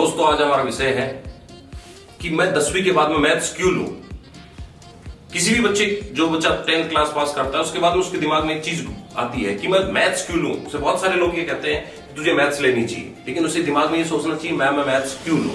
दोस्तों आज हमारा विषय है कि मैं 10वीं के बाद में मैथ्स क्यों लूं। किसी भी बच्चे जो बच्चा 10th क्लास पास करता है उसके बाद में उसके दिमाग में एक चीज आती है कि मैं मैथ्स क्यों लूं। उसे बहुत सारे लोग ये कहते हैं तुझे मैथ्स लेनी चाहिए, लेकिन उसे दिमाग में ये सोचना चाहिए मैं मैथ्स क्यों लूं।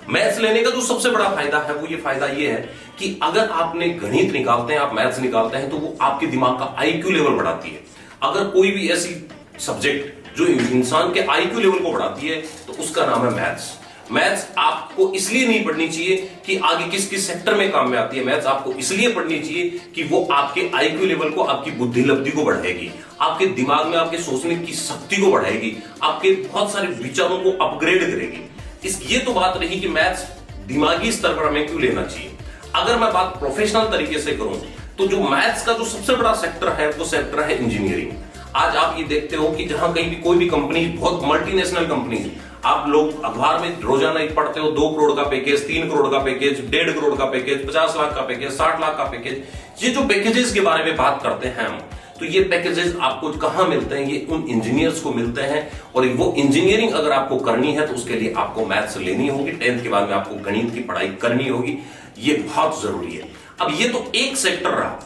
मैथ्स लेने का जो सबसे बड़ा फायदा है वो ये फायदा ये है कि अगर आपने गणित निकालते हैं, आप मैथ्स निकालते हैं, तो वो आपके दिमाग का आईक्यू लेवल बढ़ाती है। अगर कोई भी ऐसी सब्जेक्ट जो इंसान के आईक्यू लेवल को बढ़ाती है तो उसका नाम है मैथ्स। मैथ्स आपको इसलिए नहीं पढ़नी चाहिए कि आगे किस किस सेक्टर में काम में आती है। मैथ्स आपको इसलिए पढ़नी चाहिए कि वो आपके आईक्यू लेवल को, आपकी बुद्धि लब्धि को बढ़ाएगी, आपके दिमाग में आपके सोचने की शक्ति को बढ़ाएगी, आपके बहुत सारे विचारों को अपग्रेड करेगी। ये तो बात रही कि मैथ्स दिमागी स्तर पर हमें क्यों लेना चाहिए। अगर मैं बात प्रोफेशनल तरीके से करूं तो जो मैथ्स का जो सबसे बड़ा सेक्टर है वो सेक्टर है इंजीनियरिंग। आज आप ये देखते हो कि जहां कहीं भी कोई भी कंपनी, बहुत मल्टीनेशनल कंपनी, आप लोग अखबार में रोजाना ही पढ़ते हो 2 करोड़ का पैकेज, 3 करोड़ का पैकेज, 1.5 करोड़ का पैकेज, 50 लाख का पैकेज, 60 लाख का पैकेज। ये जो पैकेजेस के बारे में बात करते हैं हम, तो ये पैकेजेस आपको कहां मिलते हैं? ये उन इंजीनियर्स को मिलते हैं। और वो इंजीनियरिंग अगर आपको करनी है तो उसके लिए आपको मैथ्स लेनी होगी। 10th के बाद में आपको गणित की पढ़ाई करनी होगी। ये बहुत जरूरी है। अब ये तो एक सेक्टर रहा।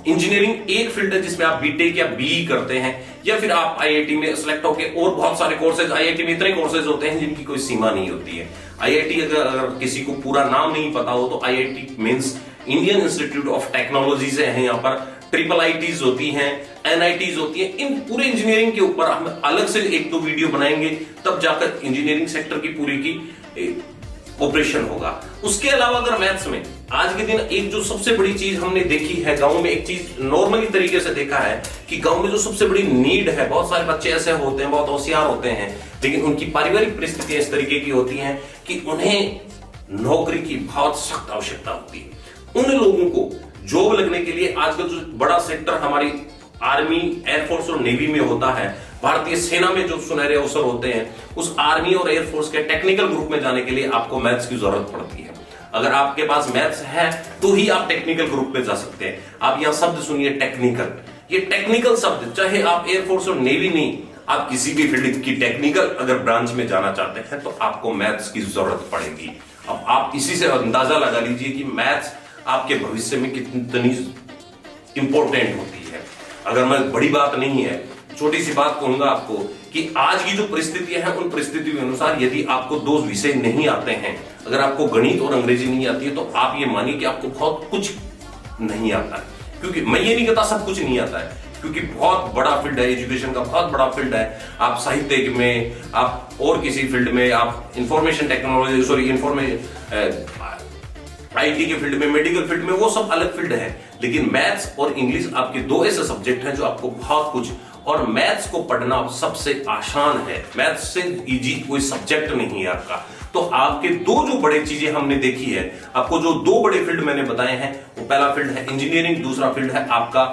इंजीनियरिंग एक फील्ड है जिसमें आप बीटेक या बीई करते हैं, या फिर आप आईआईटी में सिलेक्ट होके और बहुत सारे कोर्सेज, आईआईटी में इतने कोर्सेज होते हैं जिनकी कोई सीमा नहीं होती है। आईआईटी अगर किसी को पूरा नाम नहीं पता हो तो IIT means Indian institute of technology से है। यहाँ पर ट्रिपल आईटीज होती हैं, एनआईटीज होती हैं। इन पूरे इंजीनियरिंग के ऊपर हम अलग से 1-2 वीडियो बनाएंगे, तब जाकर इंजीनियरिंग सेक्टर की पूरी की ऑपरेशन होगा। उसके अलावा अगर मैथ्स में आज के दिन एक जो सबसे बड़ी चीज हमने देखी है, गांव में एक चीज नॉर्मली तरीके से देखा है कि गांव में जो सबसे बड़ी नीड है, बहुत सारे बच्चे ऐसे होते हैं, बहुत होशियार होते हैं, लेकिन उनकी पारिवारिक परिस्थितियां इस तरीके की होती हैं कि उन्हें नौकरी की बहुत सख्त आवश्यकता होती है। उन लोगों को जॉब लगने के लिए आजकल जो बड़ा सेक्टर हमारी आर्मी, एयरफोर्स और नेवी में होता है, भारतीय सेना में जो सुनहरे अवसर होते हैं, उस आर्मी और एयरफोर्स के टेक्निकल ग्रुप में जाने के लिए आपको मैथ्स की जरूरत पड़ती है। अगर आपके पास मैथ्स है तो ही आप टेक्निकल ग्रुप में जा सकते हैं। आप यहां शब्द सुनिए टेक्निकल। ये टेक्निकल शब्द, चाहे आप एयरफोर्स और नेवी नहीं, आप किसी भी फील्ड की टेक्निकल अगर ब्रांच में जाना चाहते हैं तो आपको मैथ्स की जरूरत पड़ेगी। अब आप इसी से अंदाजा लगा लीजिए कि मैथ्स आपके भविष्य में कितनी इंपॉर्टेंट होती है। अगर मैं बड़ी बात नहीं है, छोटी सी बात कहूंगा आपको कि आज की जो परिस्थितियां हैं उन परिस्थितियों के अनुसार यदि आपको 2 विषय नहीं आते हैं, अगर आपको गणित और अंग्रेजी नहीं आती है, तो आप ये मानिए कि आपको बहुत कुछ नहीं आता है। क्योंकि मैं ये नहीं कहता सब कुछ नहीं आता है, क्योंकि बहुत बड़ा फील्ड है, एजुकेशन का बहुत बड़ा फील्ड है। आप साहित्य में, आप और किसी फील्ड में, आप इंफॉर्मेशन टेक्नोलॉजी, आईटी के फील्ड में, मेडिकल फील्ड में, वो सब अलग फील्ड है। लेकिन मैथ्स और इंग्लिश आपके 2 ऐसे सब्जेक्ट हैं जो आपको बहुत कुछ, और मैथ्स को पढ़ना सबसे आसान है। मैथ्स से इजी कोई सब्जेक्ट नहीं है आपका। तो आपके 2 जो बड़े चीजें हमने देखी है, आपको जो 2 बड़े फील्ड मैंने बताए हैं, वो पहला फील्ड है इंजीनियरिंग, दूसरा फील्ड है आपका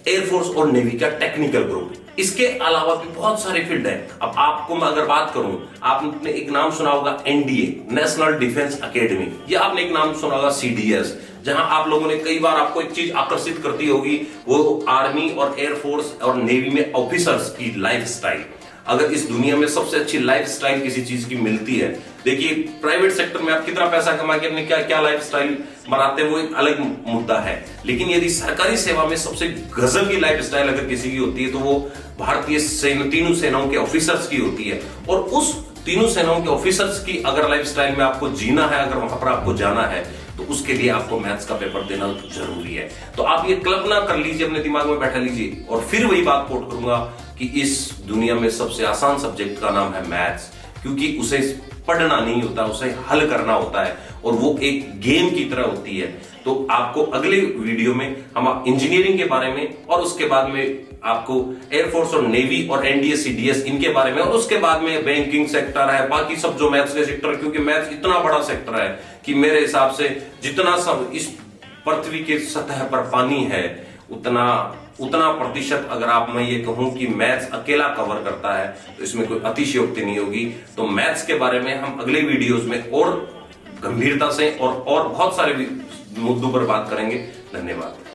एयरफोर्स और नेवी का टेक्निकल ग्रुप। इसके अलावा भी बहुत सारे फील्ड हैं। अब आपको मैं अगर बात करूं, आपने एक नाम सुना होगा एनडीए, नेशनल डिफेंस एकेडमी, या आपने एक नाम सुना होगा सीडीएस, जहां आप लोगों ने कई बार, आपको एक चीज आकर्षित करती होगी, वो आर्मी और एयरफोर्स और नेवी में ऑफिसर्स की लाइफस्टाइल। अगर इस दुनिया में सबसे अच्छी लाइफस्टाइल किसी चीज की मिलती है, देखिए प्राइवेट सेक्टर में आप कितना पैसा कमा के अपने क्या क्या लाइफस्टाइल बनाते हैं वो एक अलग मुद्दा है, लेकिन यदि सरकारी सेवा में सबसे गजब की लाइफस्टाइल अगर किसी की होती है तो वो भारतीय तीनों सेनाओं के ऑफिसर्स की होती है। और उस तीनों सेनाओं के ऑफिसर्स की अगर लाइफस्टाइल में आपको जीना है, अगर वहां पर आपको जाना है, तो उसके लिए आपको मैथ्स का पेपर देना जरूरी है। तो आप ये कल्पना कर लीजिए, अपने दिमाग में बैठा लीजिए, और फिर वही बात कोट करूंगा कि इस दुनिया में सबसे आसान सब्जेक्ट का नाम है मैथ्स, क्योंकि उसे पढ़ना नहीं होता, उसे हल करना होता है, और वो एक गेम की तरह होती है। तो आपको अगले वीडियो में हम इंजीनियरिंग के बारे में, और उसके बाद में आपको एयरफोर्स और नेवी और एनडीए सीडीएस इनके बारे में, और उसके बाद में बैंकिंग सेक्टर है, बाकी सब जो मैथ्स के सेक्टर, क्योंकि मैथ्स इतना बड़ा सेक्टर है कि मेरे हिसाब से जितना सब इस पृथ्वी के सतह पर पानी है, उतना प्रतिशत अगर आप, मैं ये कहूं कि मैथ्स अकेला कवर करता है, तो इसमें कोई अतिशयोक्ति नहीं होगी। तो मैथ्स के बारे में हम अगले वीडियोस में और गंभीरता से और बहुत सारे मुद्दों पर बात करेंगे। धन्यवाद।